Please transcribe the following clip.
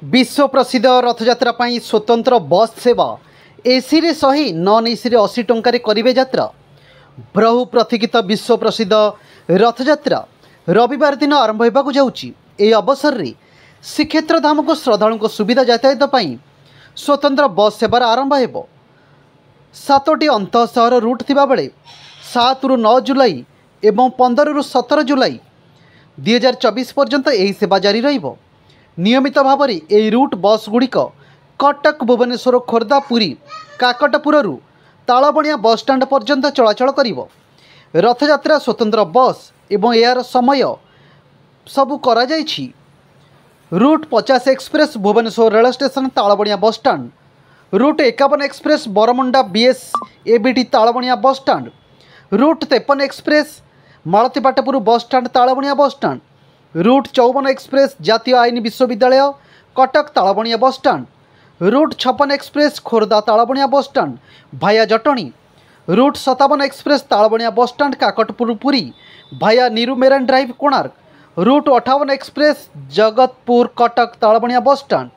विश्व प्रसिद्ध रथयात्रा पाई स्वतंत्र बस सेवा एसी रे 100 नॉन एसी रे 80 टंकार करिवे यात्रा। बहु प्रतीक्षित विश्व प्रसिद्ध रथयात्रा रविवार दिन आरंभ होगा जाउची। ए अवसर रे श्रीक्षेत्र धाम को श्रद्धालु सुविधा यातायात पाई स्वतंत्र बस सेवार आरंभ हेबो। 7टी अंत सहर रूट थिबा बेले 7 रु 9 जुलाई एवं 15 रु 17 जुलाई 2024 पर्यंत यही सेवा जारी रहिबो। नियमित भाव में यह रूट बस गुड़िक कटक भुवनेश्वर खोर्धा पुरी काकटपुर तालबणिया बस स्टाण्ड पर्यंत चलाचल करिवो। रथयात्रा स्वतंत्र बस एवं यार समय सबू करा जायछि। Route 50 express Bhubaneswar rail station Talabania bus stand, route 51 express Baramunda BS ABT Talabania bus stand, root 53 express मालतीपाटपुर बस stand Talbaniya bus stand, root 54 express जातीय आईन विश्वविद्यालय Cuttack Talabania bus stand, route 56 express Khordha Talabania bus stand भाया Jatni, route 57 express Talabania bus stand Kakatpur Puri भाया नीरू marine drive Konark, route 58 express Jagatpur Cuttack Talabania bus stand.